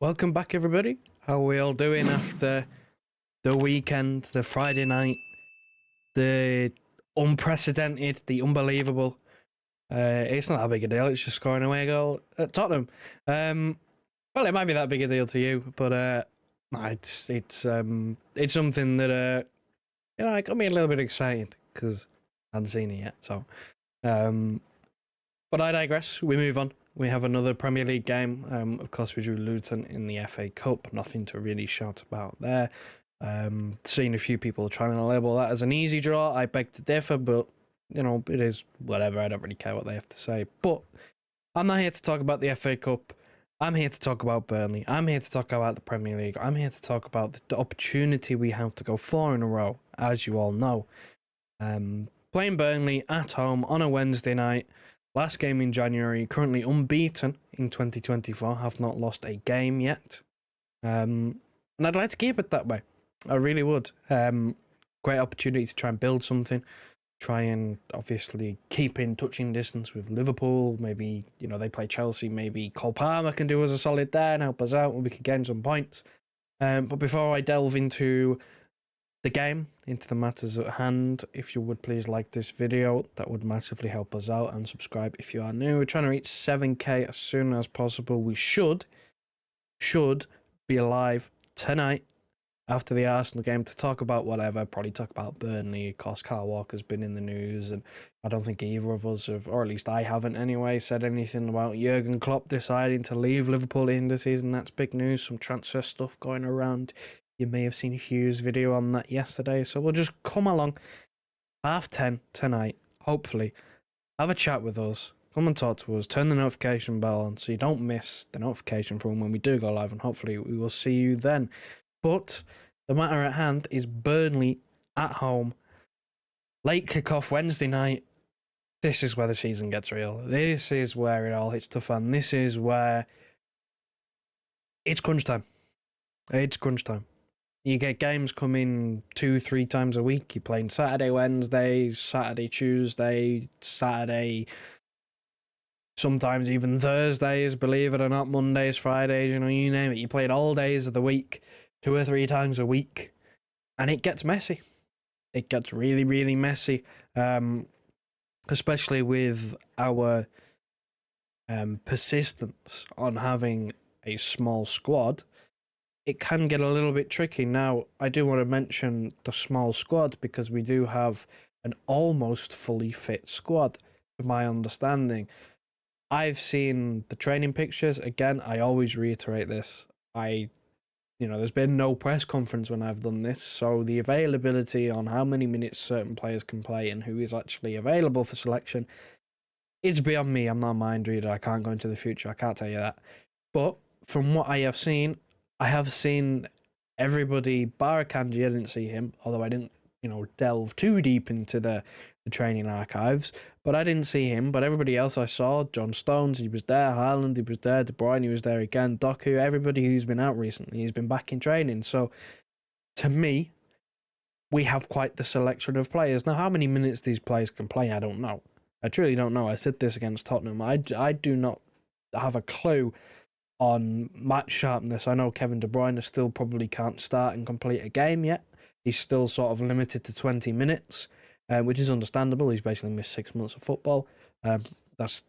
Welcome back, everybody. How are we all doing after the weekend, the Friday night, the unprecedented, the unbelievable? It's not that big a deal. It's just scoring away goal at Tottenham. Well, it might be that big a deal to you, but it's something that it got me a little bit excited because I hadn't seen it yet. So, but I digress. We move on. We have another Premier League game. Of course, we drew Luton in the FA Cup. Nothing to really shout about there. Seeing a few people trying to label that as an easy draw. I beg to differ, but, it is whatever. I don't really care what they have to say. But I'm not here to talk about the FA Cup. I'm here to talk about Burnley. I'm here to talk about the Premier League. I'm here to talk about the opportunity we have to go 4 in a row, as you all know. Playing Burnley at home on a Wednesday night. Last game in January, currently unbeaten in 2024, have not lost a game yet. And I'd like to keep it that way. I really would. Great opportunity to try and build something. Try and obviously keep in touching distance with Liverpool. Maybe, they play Chelsea. Maybe Cole Palmer can do us a solid there and help us out and we can gain some points. But before I delve into the game, into the matters at hand, if you would please like this video, that would massively help us out, and subscribe if you are new. We're trying to reach 7k as soon as possible. We should be live tonight after the Arsenal game to talk about whatever, probably talk about Burnley. Of course, Kyle Walker's been in the news, and I don't think either of us have, or at least I haven't anyway, said anything about Jurgen Klopp deciding to leave Liverpool in the season. That's big news. Some transfer stuff going around. You may have seen Hugh's video on that yesterday, so we'll just come along 10:30 tonight, hopefully. Have a chat with us, come and talk to us, turn the notification bell on so you don't miss the notification from when we do go live, and hopefully we will see you then. But the matter at hand is Burnley at home, late kickoff Wednesday night. This is where the season gets real. This is where it all hits the fan. This is where it's crunch time. It's crunch time. You get games coming 2-3 times a week. You're playing Saturday, Wednesday, Saturday, Tuesday, Saturday, sometimes even Thursdays, believe it or not, Mondays, Fridays, you name it. You play it all days of the week, 2 or 3 times a week, and it gets messy. It gets really, really messy, especially with our persistence on having a small squad. It can get a little bit tricky. Now, I do want to mention the small squad because we do have an almost fully fit squad, to my understanding. I've seen the training pictures. Again, I always reiterate this. There's been no press conference when I've done this, so the availability on how many minutes certain players can play and who is actually available for selection, it's beyond me. I'm not a mind reader. I can't go into the future. I can't tell you that. But from what I have seen everybody, bar Kanji. I didn't see him, although I didn't, delve too deep into the training archives. But I didn't see him. But everybody else I saw, John Stones, he was there. HAALAND, he was there. De Bruyne, he was there again. Doku, everybody who's been out recently, he's been back in training. So, to me, we have quite the selection of players. Now, how many minutes these players can play, I don't know. I truly don't know. I said this against Tottenham. I do not have a clue on match sharpness. I know Kevin De Bruyne still probably can't start and complete a game yet. He's still sort of limited to 20 minutes, which is understandable. He's basically missed 6 months of football. That's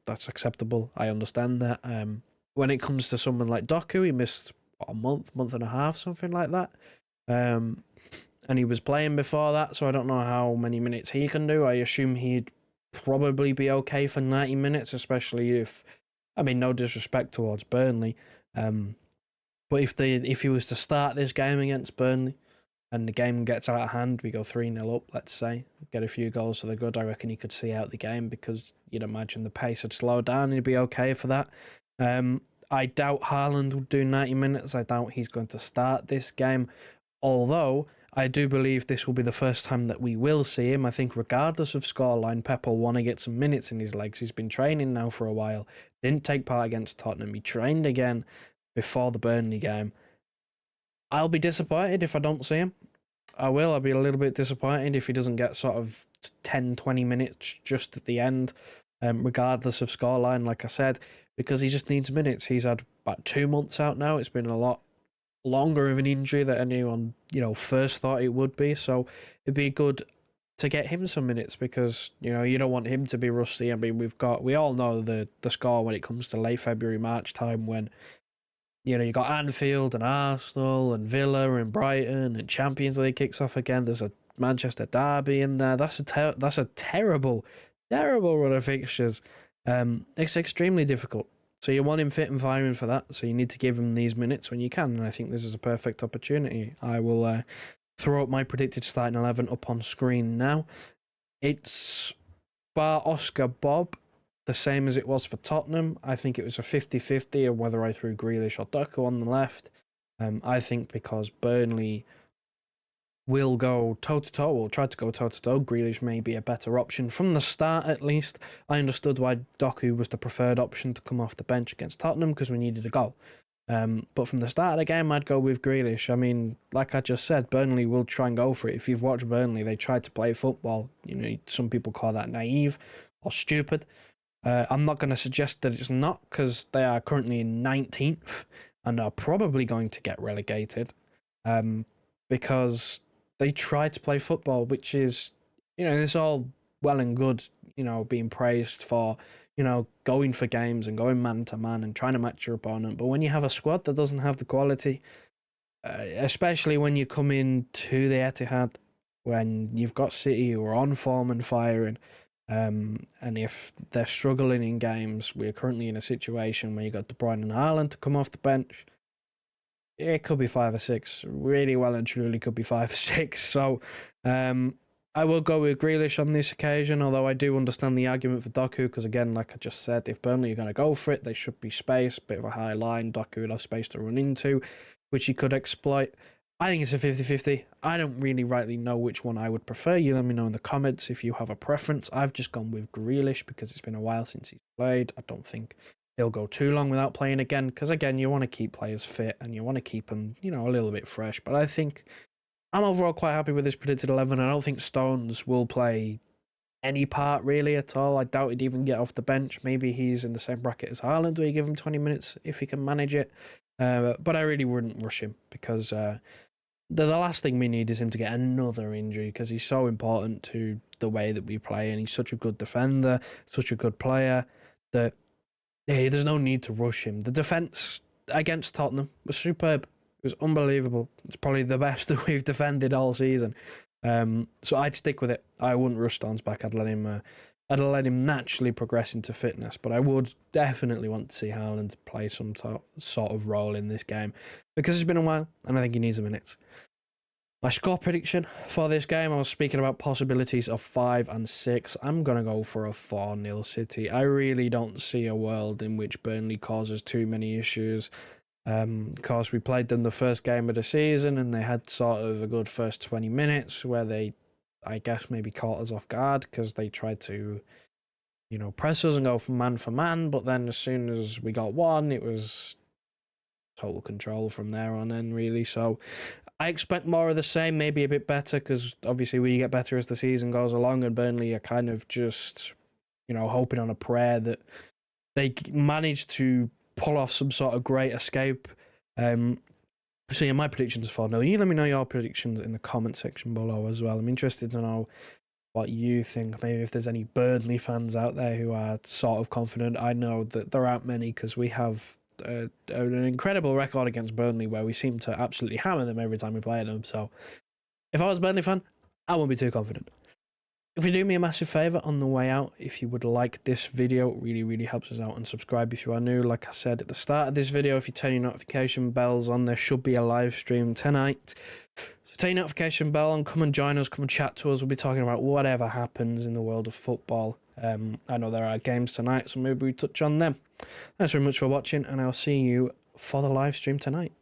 acceptable. I understand that. When it comes to someone like Doku, he missed a month and a half, something like that. And he was playing before that, so I don't know how many minutes he can do. I assume he'd probably be okay for 90 minutes, especially if, no disrespect towards Burnley, but if he was to start this game against Burnley and the game gets out of hand, we go 3-0 up, let's say, get a few goals for the good, I reckon he could see out the game because you'd imagine the pace would slow down and he'd be okay for that. I doubt HAALAND will do 90 minutes. I doubt he's going to start this game, although I do believe this will be the first time that we will see him. I think regardless of scoreline, Pep will want to get some minutes in his legs. He's been training now for a while. Didn't take part against Tottenham. He trained again before the Burnley game. I'll be disappointed if I don't see him. I'll be a little bit disappointed if he doesn't get sort of 10-20 minutes just at the end, regardless of scoreline. Like I said, because he just needs minutes. He's had about 2 months out now. It's been a lot longer of an injury than anyone, first thought it would be. So it'd be good to get him some minutes because, you don't want him to be rusty. I mean, we all know the score when it comes to late February, March time when, you got Anfield and Arsenal and Villa and Brighton and Champions League kicks off again. There's a Manchester derby in there. That's a terrible run of fixtures. It's extremely difficult. So you want him fit and firing for that. So you need to give him these minutes when you can. And I think this is a perfect opportunity. I will throw up my predicted starting 11 up on screen now. It's bar Oscar Bob, the same as it was for Tottenham. I think it was a 50-50 of whether I threw Grealish or Doku on the left. I think because Burnley will go toe-to-toe, will try to go toe-to-toe, Grealish may be a better option. From the start, at least, I understood why Doku was the preferred option to come off the bench against Tottenham because we needed a goal. But from the start of the game, I'd go with Grealish. I mean, like I just said, Burnley will try and go for it. If you've watched Burnley, they try to play football. Some people call that naive or stupid. I'm not going to suggest that it's not because they are currently in 19th and are probably going to get relegated because they try to play football, which is, it's all well and good, being praised for, going for games and going man to man and trying to match your opponent. But when you have a squad that doesn't have the quality, especially when you come into the Etihad, when you've got City who are on form and firing, and if they're struggling in games, we're currently in a situation where you got De Bruyne and HAALAND to come off the bench. It could be 5 or 6. Really well and truly could be 5 or 6. So I will go with Grealish on this occasion, although I do understand the argument for Doku, because again, like I just said, if Burnley are going to go for it, there should be space, bit of a high line, Doku will have space to run into, which he could exploit. I think it's a 50-50. I don't really rightly know which one I would prefer. You let me know in the comments if you have a preference. I've just gone with Grealish because it's been a while since he's played. I don't think he'll go too long without playing again, because again, you want to keep players fit and you want to keep them, a little bit fresh. But I think I'm overall quite happy with this predicted 11. I don't think Stones will play any part really at all. I doubt he'd even get off the bench. Maybe he's in the same bracket as HAALAND where you give him 20 minutes if he can manage it. But I really wouldn't rush him because the last thing we need is him to get another injury, because he's so important to the way that we play and he's such a good defender, such a good player that there's no need to rush him. The defence against Tottenham was superb. It was unbelievable. It's probably the best that we've defended all season. So I'd stick with it. I wouldn't rush Stones back. I'd let him naturally progress into fitness. But I would definitely want to see HAALAND play some sort of role in this game because it's been a while and I think he needs the minutes. My score prediction for this game, I was speaking about possibilities of 5 and 6. I'm going to go for a 4-0 City. I really don't see a world in which Burnley causes too many issues. Because we played them the first game of the season and they had sort of a good first 20 minutes where they, I guess, maybe caught us off guard because they tried to, press us and go for man, but then as soon as we got one, it was total control from there on in, really. So I expect more of the same, maybe a bit better, because obviously we get better as the season goes along, and Burnley are kind of just, hoping on a prayer that they manage to pull off some sort of great escape. So yeah, my predictions are 4-0. You let me know your predictions in the comment section below as well. I'm interested to know what you think. Maybe if there's any Burnley fans out there who are sort of confident. I know that there aren't many because we have an incredible record against Burnley where we seem to absolutely hammer them every time we play them. So if I was a Burnley fan, I wouldn't be too confident. If you do me a massive favour on the way out, if you would like this video, it really helps us out, and subscribe if you are new. Like I said at the start of this video, if you turn your notification bells on, there should be a live stream tonight. So turn your notification bell on, come and join us, come and chat to us. We'll be talking about whatever happens in the world of football. I know there are games tonight, so maybe we touch on them. Thanks very much for watching, and I'll see you for the live stream tonight.